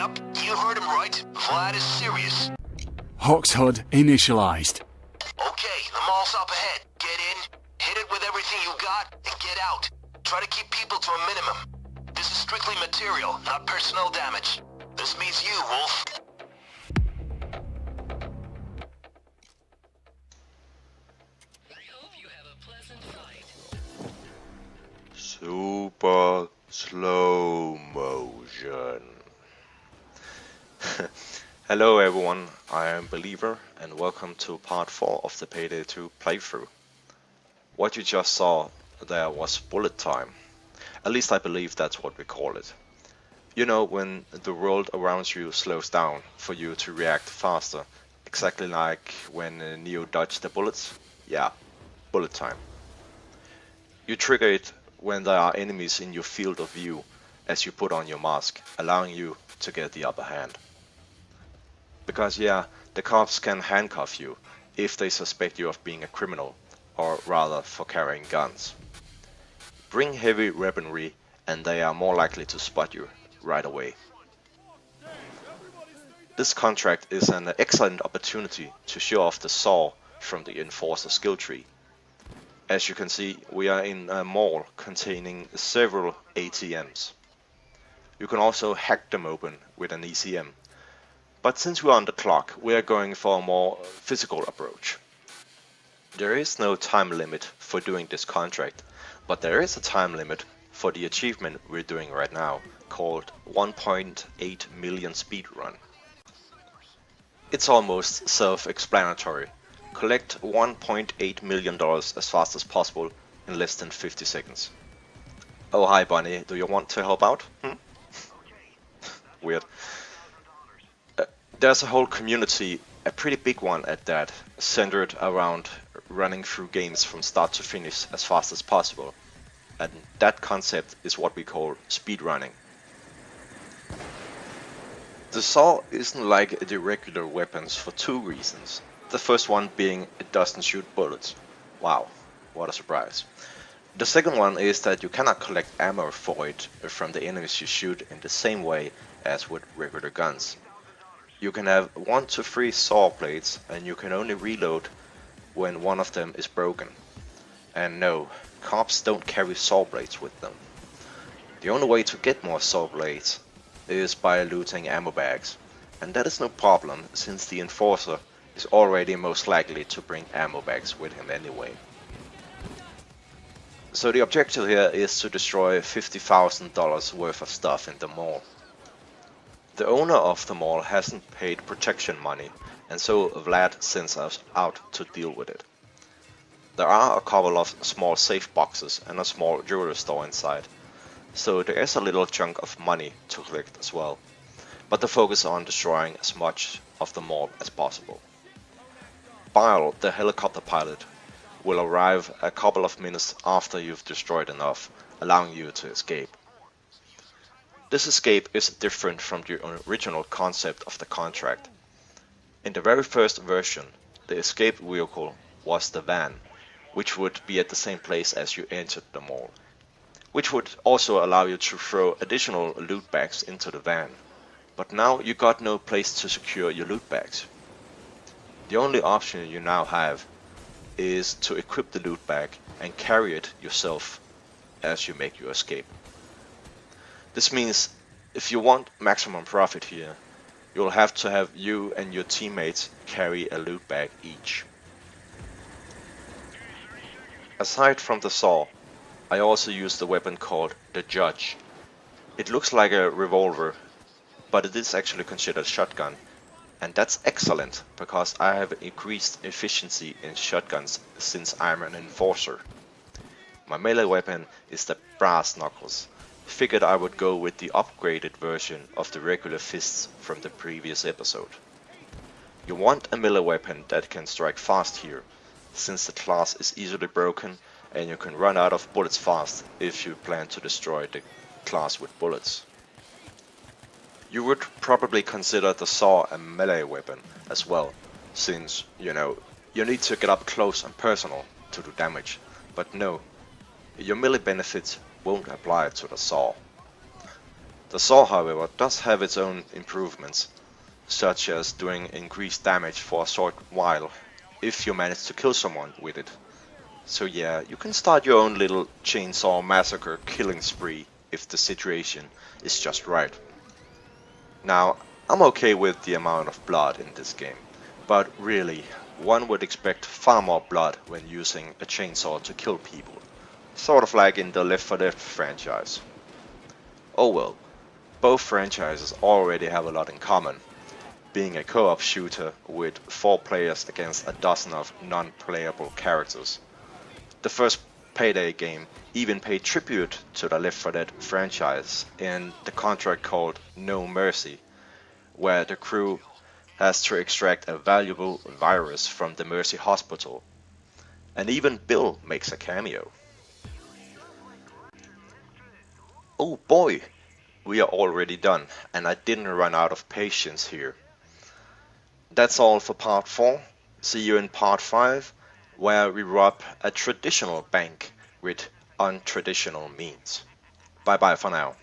Yep, you heard him right. Vlad is serious. Hawk's HUD initialized. Okay, the mall's up ahead. Get in, hit it with everything you got, and get out. Try to keep people to a minimum. This is strictly material, not personnel damage. This means you, Wolf. Super slow motion. Hello everyone, I am Believer and welcome to part 4 of the Payday 2 playthrough. What you just saw there was bullet time. At least I believe that's what we call it. You know, when the world around you slows down for you to react faster, exactly like when Neo dodged the bullets? Yeah, bullet time. You trigger it when there are enemies in your field of view as you put on your mask, allowing you to get the upper hand. Because yeah, the cops can handcuff you if they suspect you of being a criminal, or rather for carrying guns. Bring heavy weaponry and they are more likely to spot you right away. This contract is an excellent opportunity to show off the saw from the Enforcer skill tree. As you can see, we are in a mall containing several ATMs. You can also hack them open with an ECM. But since we're on the clock, we are going for a more physical approach. There is no time limit for doing this contract, but there is a time limit for the achievement we're doing right now, called 1.8 million speedrun. It's almost self-explanatory. Collect $1.8 million as fast as possible in less than 50 seconds. Oh hi Bunny, do you want to help out? Weird. There's a whole community, a pretty big one at that, centered around running through games from start to finish as fast as possible. And that concept is what we call speedrunning. The saw isn't like the regular weapons for two reasons. The first one being it doesn't shoot bullets. Wow, what a surprise. The second one is that you cannot collect ammo for it from the enemies you shoot in the same way as with regular guns. You can have 1 to 3 saw blades and you can only reload when one of them is broken. And no, cops don't carry saw blades with them. The only way to get more saw blades is by looting ammo bags. And that is no problem since the Enforcer is already most likely to bring ammo bags with him anyway. So the objective here is to destroy $50,000 worth of stuff in the mall. The owner of the mall hasn't paid protection money, and so Vlad sends us out to deal with it. There are a couple of small safe boxes and a small jewelry store inside, so there is a little chunk of money to collect as well, but the focus on destroying as much of the mall as possible. Bile, the helicopter pilot, will arrive a couple of minutes after you've destroyed enough, allowing you to escape. This escape is different from the original concept of the contract. In the very first version, the escape vehicle was the van, which would be at the same place as you entered the mall, which would also allow you to throw additional loot bags into the van. But now you got no place to secure your loot bags. The only option you now have is to equip the loot bag and carry it yourself as you make your escape. This means if you want maximum profit here, you'll have to have you and your teammates carry a loot bag each. Aside from the saw, I also used a weapon called the Judge. It looks like a revolver, but it is actually considered a shotgun. And that's excellent, because I have increased efficiency in shotguns since I'm an Enforcer. My melee weapon is the Brass Knuckles. Figured I would go with the upgraded version of the regular fists from the previous episode. You want a melee weapon that can strike fast here, since the class is easily broken and you can run out of bullets fast if you plan to destroy the class with bullets. You would probably consider the saw a melee weapon as well, since, you know, you need to get up close and personal to do damage, but no, your melee benefits won't apply to the saw. The saw, however, does have its own improvements, such as doing increased damage for a short while if you manage to kill someone with it. So yeah, you can start your own little chainsaw massacre killing spree if the situation is just right. Now, I'm okay with the amount of blood in this game, but really, one would expect far more blood when using a chainsaw to kill people, sort of like in the Left 4 Dead franchise. Oh well, both franchises already have a lot in common, being a co-op shooter with 4 players against a dozen of non-playable characters. The first Payday game even paid tribute to the Left 4 Dead franchise in the contract called No Mercy, where the crew has to extract a valuable virus from the Mercy Hospital. And even Bill makes a cameo. Oh boy, we are already done, and I didn't run out of patience here. That's all for part 4. See you in part 5, where we rob a traditional bank with untraditional means. Bye bye for now.